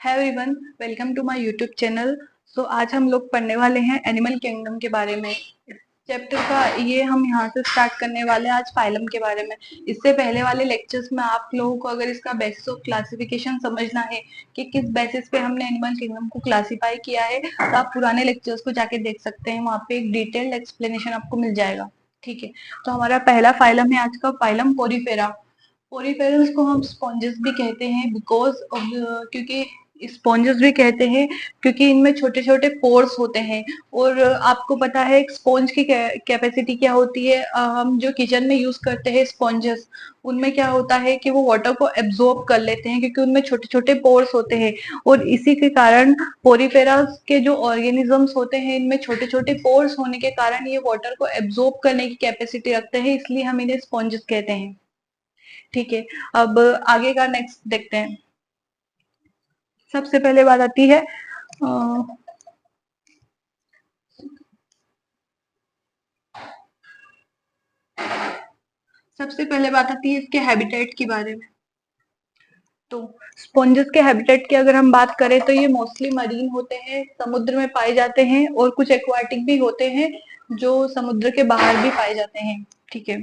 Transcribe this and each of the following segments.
है everyone, welcome to my YouTube channel. So आज हम लोग पढ़ने वाले हैं एनिमल किंगडम के बारे में। इस चैप्टर का ये हम यहाँ से स्टार्ट करने वाले हैं आज फाइलम के बारे में। इससे पहले वाले लेक्चर्स में आप लोगों को अगर इसका बेसिस ऑफ क्लासिफिकेशन समझना है कि किस बेसिस पे हमने एनिमल किंगडम को क्लासीफाई किया है, तो आप पुराने लेक्चर्स को जाके देख सकते हैं। वहाँ पे एक डिटेल्ड एक्सप्लेनेशन आपको मिल जाएगा। ठीक है, तो हमारा पहला फाइलम है आज का, फाइलम पोरीफेरा। पोरीफेरल्स को हम स्पॉन्जेस भी कहते हैं क्योंकि स्पॉन्जेस भी कहते हैं क्योंकि इनमें छोटे छोटे पोर्स होते हैं। और आपको पता है एक स्पॉन्ज की कैपेसिटी क्या होती है। हम जो किचन में यूज करते हैं स्पॉन्जेस, उनमें क्या होता है कि वो वाटर को एब्जॉर्ब कर लेते हैं क्योंकि उनमें छोटे छोटे पोर्स होते हैं। और इसी के कारण पोरीफेरा के जो ऑर्गेनिजम्स होते हैं, इनमें छोटे छोटे पोर्स होने के कारण ये वाटर को एब्जॉर्ब करने की कैपेसिटी रखते हैं, इसलिए हम इन्हें स्पॉन्जेस कहते हैं। ठीक है, अब आगे का नेक्स्ट देखते हैं। सबसे पहले बात आती है सबसे पहले बात आती है इसके हैबिटेट के बारे में। तो स्पॉन्जेस के हैबिटेट की अगर हम बात करें तो ये मोस्टली मरीन होते हैं, समुद्र में पाए जाते हैं, और कुछ एक्वाटिक भी होते हैं जो समुद्र के बाहर भी पाए जाते हैं। ठीक है,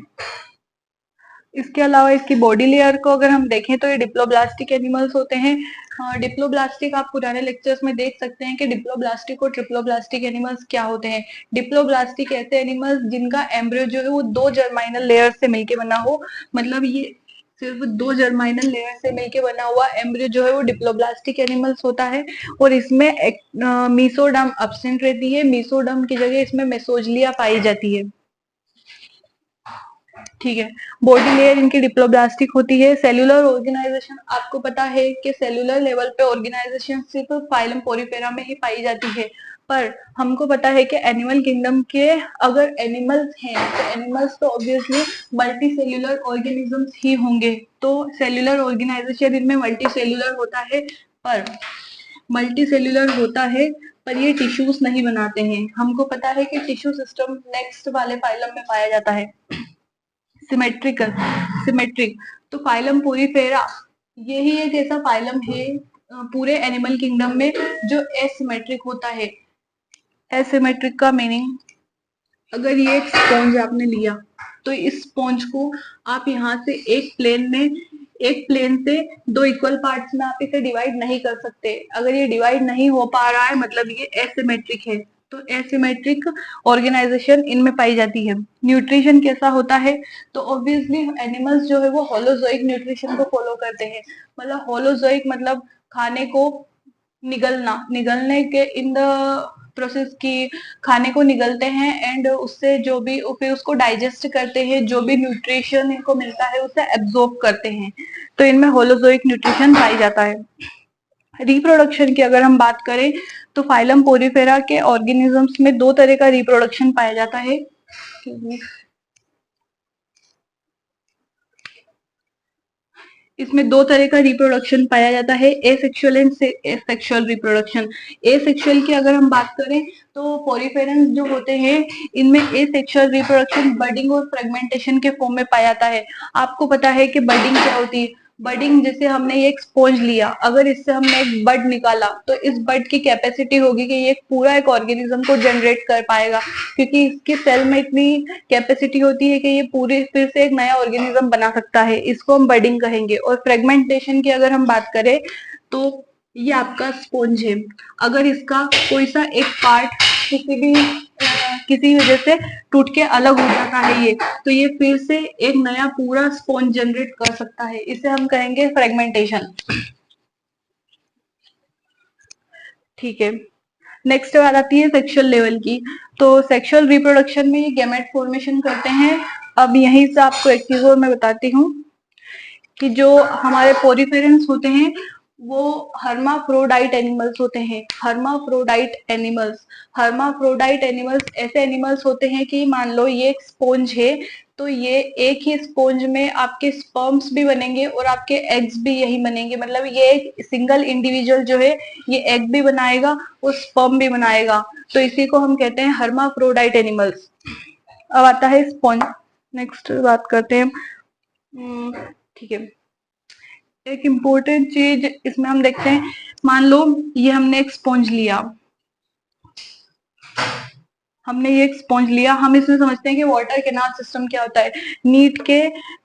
इसके अलावा इसकी बॉडी लेयर को अगर हम देखें तो ये डिप्लोब्लास्टिक एनिमल्स होते हैं। डिप्लोब्लास्टिक आप पुराने लेक्चर्स में देख सकते हैं कि डिप्लोब्लास्टिक और ट्रिप्लोब्लास्टिक एनिमल्स क्या होते हैं। डिप्लोब्लास्टिक ऐसे एनिमल्स जिनका एम्ब्रियो जो है वो दो जर्माइनल लेयर से मिलके बना हो, मतलब ये सिर्फ दो जर्माइनल लेयर से मिलके बना हुआ एम्ब्रियो जो है वो डिप्लोब्लास्टिक एनिमल्स होता है। और इसमें मीसोडर्म एब्सेंट रहती है, मीसोडर्म की जगह इसमें मेसोजलिया पाई जाती है। ठीक है, बॉडी लेयर इनकी डिप्लोब्लास्टिक होती है। सेलुलर ऑर्गेनाइजेशन आपको पता है कि सेलुलर लेवल पे ऑर्गेनाइजेशन सिर्फ फाइलम पोरीफेरा में ही पाई जाती है, पर हमको पता है कि एनिमल किंगडम के अगर एनिमल्स हैं तो एनिमल्स तो ऑब्वियसली मल्टी सेल्यूलर ऑर्गेनिजम्स ही होंगे। तो सेलुलर ऑर्गेनाइजेशन इनमें मल्टी सेल्यूलर होता है, पर मल्टी सेल्यूलर होता है पर ये टिश्यूज नहीं बनाते हैं। हमको पता है कि टिश्यू सिस्टम नेक्स्ट वाले फाइलम में पाया जाता है, सिमेट्रिकल सिमेट्रिक। तो फाइलम पोरीफेरा यही एक ऐसा फाइलम है पूरे एनिमल किंगडम में जो एसिमेट्रिक होता है। एसिमेट्रिक का मीनिंग, अगर ये एक स्पॉन्ज आपने लिया तो इस स्पॉन्ज को आप यहाँ से एक प्लेन से दो इक्वल पार्ट्स में आप इसे डिवाइड नहीं कर सकते। अगर ये डिवाइड नहीं हो पा रहा है मतलब ये एसिमेट्रिक है। तो एसिमेट्रिक ऑर्गेनाइजेशन इनमें पाई जाती है। न्यूट्रिशन कैसा होता है, तो ऑब्वियसली एनिमल्स जो है वो होलोजोइक न्यूट्रिशन को फॉलो करते हैं। मतलब होलोजोइक मतलब खाने को निगलने के इन द प्रोसेस की खाने को निगलते हैं एंड उससे जो भी फिर उसको डाइजेस्ट करते हैं, जो भी न्यूट्रिशन इनको मिलता है उसे एब्जॉर्ब करते हैं। तो इनमें होलोजोइक न्यूट्रिशन पाई जाता है। रिप्रोडक्शन की अगर हम बात करें तो फाइलम पोरीफेरा के ऑर्गेनिजम्स में दो तरह का रिप्रोडक्शन पाया जाता है। इसमें दो तरह का रिप्रोडक्शन पाया जाता है, asexual and sexual reproduction. Asexual की अगर हम बात करें तो पोरीफेरन्स जो होते हैं इनमें एसेक्सुअल रिप्रोडक्शन बडिंग और फ्रेगमेंटेशन के फॉर्म में पाया जाता है। आपको पता है कि बडिंग क्या होती है। बडिंग, जैसे हमने ये एक स्पॉन्ज लिया, अगर इससे हमने एक बड निकाला तो इस बड की कैपेसिटी होगी कि ये पूरा एक ऑर्गेनिज्म को जनरेट कर पाएगा, क्योंकि इसके सेल में इतनी कैपेसिटी होती है कि ये पूरे फिर से एक नया ऑर्गेनिज्म बना सकता है। इसको हम बडिंग कहेंगे। और फ्रेगमेंटेशन की अगर हम बात करें तो ये आपका स्पॉन्ज है, अगर इसका कोई सा एक पार्ट किसी वजह से टूट के अलग हो जाता है ये, तो ये फिर से एक नया पूरा स्पॉन्ज जनरेट कर सकता है। इसे हम कहेंगे फ्रेगमेंटेशन। ठीक है, नेक्स्ट बात आती है सेक्सुअल लेवल की। तो सेक्सुअल रिप्रोडक्शन में ये गैमेट फॉर्मेशन करते हैं। अब यहीं से आपको एक चीज और मैं बताती हूँ कि जो हमारे पोरीफेरेंस होते हैं वो हर्माफ्रोडाइट एनिमल्स होते हैं। हर्माफ्रोडाइट एनिमल्स ऐसे एनिमल्स होते हैं कि मान लो ये एक स्पॉन्ज है, तो ये एक ही स्पॉन्ज में आपके स्पर्म्स भी बनेंगे और आपके एग्स भी यही बनेंगे। मतलब ये एक सिंगल इंडिविजुअल जो है ये एग भी बनाएगा और स्पर्म भी बनाएगा। तो इसी को हम कहते हैं हर्माफ्रोडाइट एनिमल्स। अब आता है स्पॉन्ज। नेक्स्ट बात करते हैं। ठीक है, एक इम्पोर्टेंट चीज इसमें हम देखते हैं, मान लो ये हमने एक स्पॉन्ज लिया, हम इसमें समझते हैं कि वाटर कैनाल सिस्टम क्या होता है। नीट के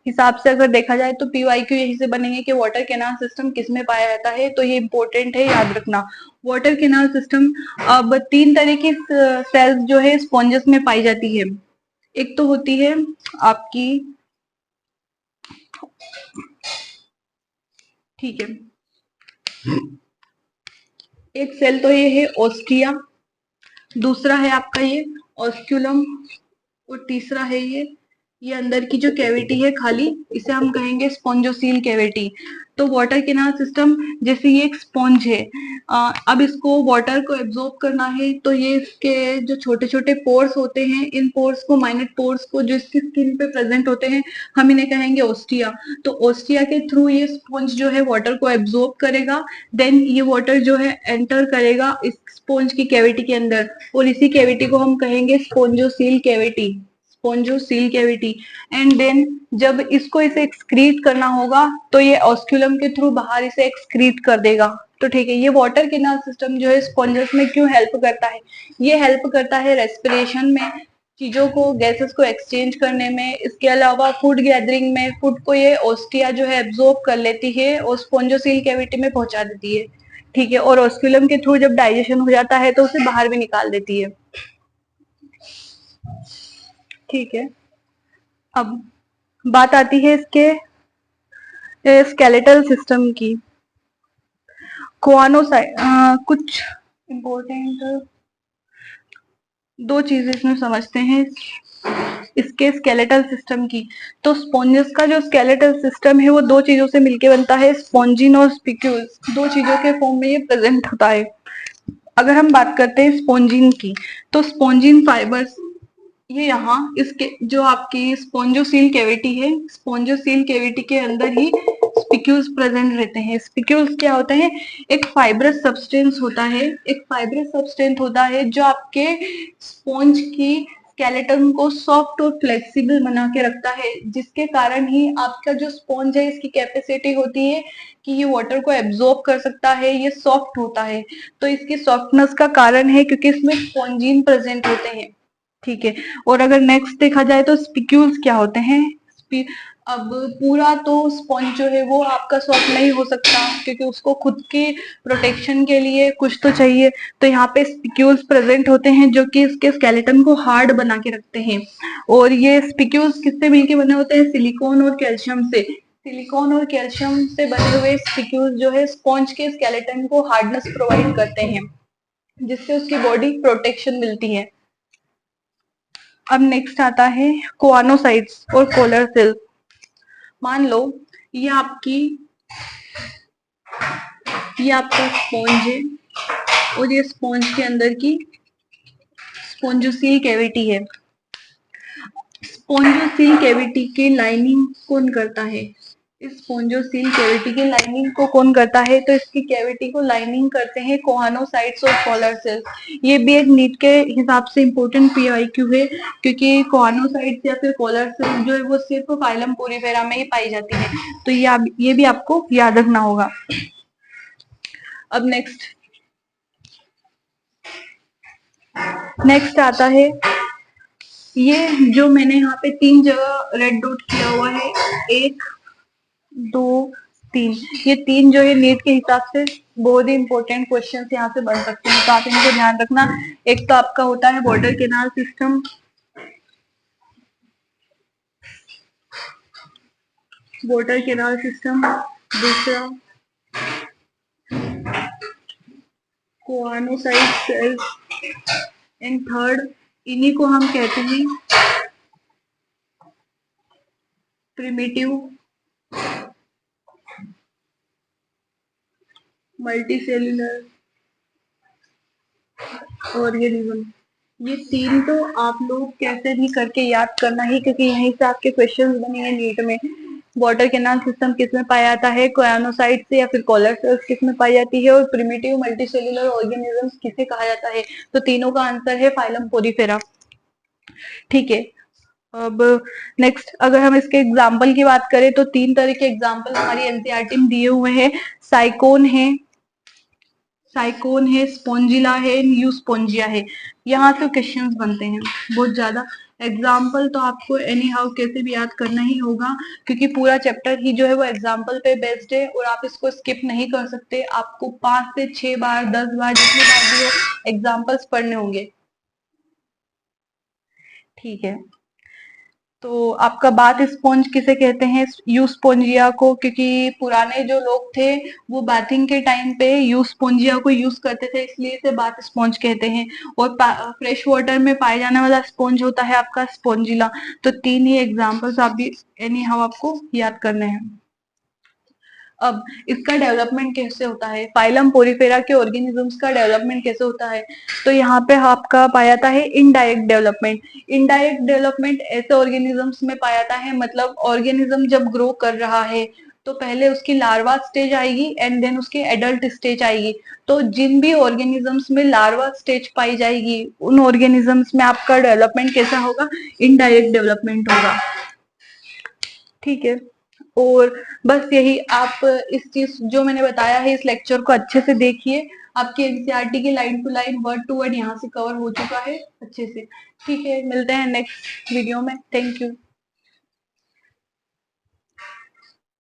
हिसाब से अगर देखा जाए तो पीवाईक्यू यही से बनेंगे कि वाटर कैनाल सिस्टम किस में पाया जाता है, तो ये इंपॉर्टेंट है, याद रखना। वाटर कैनाल सिस्टम, अब 3 तरह की सेल्स जो है स्पॉन्जेस में पाई जाती है। एक तो होती है आपकी, ठीक है, एक सेल तो ये है ऑस्टिया, दूसरा है आपका ये ऑस्क्यूलम, और तीसरा है ये अंदर की जो कैविटी है खाली, इसे हम कहेंगे स्पॉन्जोसील कैविटी। तो वाटर कैनाल सिस्टम जैसे ये एक स्पॉन्ज है, अब इसको वाटर को एब्जॉर्ब करना है, तो ये इसके जो छोटे छोटे पोर्स होते हैं, इन पोर्स को, माइनट पोर्स को जो इसकी स्किन पे प्रेजेंट होते हैं, हम इन्हें कहेंगे ओस्टिया। तो ओस्टिया के थ्रू ये स्पॉन्ज जो है वाटर को एब्जॉर्ब करेगा, देन ये वाटर जो है एंटर करेगा इस स्पॉन्ज की कैविटी के अंदर, और इसी कैविटी को हम कहेंगे spongiocele cavity, spongiocele cavity. And then जब इसको इसे एक्सक्रीट करना होगा, तो ये ऑस्क्यूलम के थ्रू बाहर इसे एक्सक्रीट कर देगा। तो ठीक है, ये वाटर कैनाल सिस्टम जो है स्पॉन्जेस में क्यों हेल्प करता है? ये हेल्प करता है रेस्पिरेशन में, चीजों को, गैसेस को एक्सचेंज करने में, इसके अलावा फूड गैदरिंग में, फूड को ये ओस्टिया जो है एब्जॉर्ब कर लेती है और स्पॉन्जोसील कैविटी में पहुंचा देती है, ठीक है, और ऑस्क्यूलम के थ्रू जब डाइजेशन हो जाता है तो उसे बाहर भी निकाल देती है, ठीक है। अब बात आती है इसके स्केलेटल सिस्टम की। कोआनोसाइट, कुछ इम्पोर्टेंट 2 चीजें इसमें समझते हैं इसके स्केलेटल सिस्टम की। तो स्पॉन्जेस का जो स्केलेटल सिस्टम है वो 2 चीजों से मिलकर बनता है, स्पॉन्जिन और स्पिक्यूल्स, 2 चीजों के फॉर्म में ये प्रेजेंट होता है। अगर हम बात करते हैं स्पॉन्जिन की, तो स्पॉन्जिन फाइबर्स, ये यहाँ इसके जो आपकी स्पॉन्जोसील कैविटी है, स्पॉन्जोसील कैविटी के अंदर ही स्पिक्यूल्स प्रेजेंट रहते हैं। स्पिक्यूल्स क्या होते हैं? एक फाइब्रस सब्सटेंस होता है, एक फाइब्रस सब्सटेंस होता है जो आपके स्पॉन्ज की स्केलेटन को सॉफ्ट और फ्लेक्सिबल बना के रखता है, जिसके कारण ही आपका जो स्पॉन्ज है इसकी कैपेसिटी होती है कि ये वाटर को एब्जॉर्ब कर सकता है, ये सॉफ्ट होता है। तो इसकी सॉफ्टनेस का कारण है क्योंकि इसमें स्पॉन्जिन प्रेजेंट होते हैं, ठीक है। और अगर नेक्स्ट देखा जाए तो स्पिक्यूल्स क्या होते हैं? अब पूरा तो स्पॉन्ज जो है वो आपका सॉफ्ट नहीं हो सकता, क्योंकि उसको खुद की प्रोटेक्शन के लिए कुछ तो चाहिए। तो यहाँ पे स्पिक्यूल्स प्रेजेंट होते हैं जो कि इसके स्केलेटन को हार्ड बना के रखते हैं। और ये स्पिक्यूल्स किससे मिलके बने होते हैं? सिलिकॉन और कैल्शियम से। सिलिकॉन और कैल्शियम से बने हुए स्पिक्यूल्स जो है स्पॉन्ज के स्केलेटन को हार्डनेस प्रोवाइड करते हैं, जिससे उसकी बॉडी प्रोटेक्शन मिलती है। अब नेक्स्ट आता है कोआनोसाइट्स और कोलर सेल्स। मान लो ये आपकी, ये आपका स्पॉन्ज है और ये स्पॉन्ज के अंदर की स्पॉन्जोसील कैविटी है। स्पॉन्जोसील कैविटी की लाइनिंग कौन करता है? इस स्पॉन्जोसील कैविटी की लाइनिंग को कौन करता है? तो इसकी कैविटी को लाइनिंग करते हैं कोआनोसाइट्स और कॉलर सेल्स। ये भी एक नीट के हिसाब से इम्पोर्टेंट पीआईक्यू है, क्योंकि कोआनोसाइट्स या फिर कॉलर सेल्स जो है वो सिर्फ फाइलम पोरीफेरा में ही पाई जाती है। तो ये भी आपको याद रखना होगा। अब नेक्स्ट आता है, ये जो मैंने यहाँ पे 3 जगह रेड डॉट किया हुआ है, 1 2 3, ये 3 जो है नीट के हिसाब से बहुत ही इंपॉर्टेंट क्वेश्चन यहाँ से बन सकते हैं, तो आप इनको ध्यान रखना। एक तो आपका होता है water canal system, water canal system, दूसरा कोआनोसाइट सेल्स, एंड थर्ड, इन्हीं को हम कहते हैं प्रिमिटिव मल्टीसेल्युलर ऑर्गेनिज्म। ये 3 तो आप लोग कैसे भी करके याद करना ही, क्योंकि यहीं से आपके क्वेश्चंस बनेंगे नीट में। वाटर कैनाल सिस्टम किस में पाया जाता है? कोआनोसाइट से या फिर कॉलर सेल्स किस में पाई जाती है? और प्रिमिटिव मल्टीसेल्युलर ऑर्गेनिजम्स किसे कहा जाता है? तो तीनों का आंसर है फाइलम पोरीफेरा, ठीक है। अब नेक्स्ट अगर हम इसके एग्जाम्पल की बात करें तो 3 तरह के एग्जाम्पल हमारी एनसीईआरटी में दिए हुए हैं। साइकोन है, स्पोंजिला है, यूस्पोंजिया है। यहाँ से क्वेश्चंस बनते हैं बहुत ज्यादा। एग्जाम्पल तो आपको एनी हाउ कैसे भी याद करना ही होगा, क्योंकि पूरा चैप्टर ही जो है वो एग्जाम्पल पे बेस्ड है और आप इसको स्किप नहीं कर सकते। आपको 5 से 6 बार 10 बार जितनी बार भी हो एग्जाम्पल्स पढ़ने होंगे। ठीक है, तो आपका बाथ स्पॉन्ज किसे कहते हैं? यूस्पोंजिया को, क्योंकि पुराने जो लोग थे वो बाथिंग के टाइम पे यूस्पोंजिया को यूज करते थे, इसलिए इसे बाथ स्पॉन्ज कहते हैं। और फ्रेश वाटर में पाए जाने वाला स्पॉन्ज होता है आपका स्पॉन्जिला। तो 3 ही एग्जांपल्स आप भी एनी हाउ आपको याद करने हैं। अब इसका डेवलपमेंट कैसे होता है, फाइलम पोरिफेरा के ऑर्गेनिजम्स का डेवलपमेंट कैसे होता है? तो यहाँ पे आपका पाया जाता है इनडायरेक्ट डेवलपमेंट। इनडायरेक्ट डेवलपमेंट ऐसे ऑर्गेनिजम्स में पाया जाता है, मतलब ऑर्गेनिज्म जब ग्रो कर रहा है तो पहले उसकी लार्वा स्टेज आएगी एंड देन उसकी एडल्ट स्टेज आएगी। तो जिन भी ऑर्गेनिजम्स में लार्वा स्टेज पाई जाएगी उन ऑर्गेनिजम्स में आपका डेवलपमेंट कैसा होगा? इनडायरेक्ट डेवलपमेंट होगा। ठीक है, और बस यही, आप इस चीज जो मैंने बताया है इस लेक्चर को अच्छे से देखिए। आपकी एनसीईआरटी की line to line word to word यहाँ से कवर हो चुका है अच्छे से। ठीक है, मिलते हैं नेक्स्ट वीडियो में। Thank you.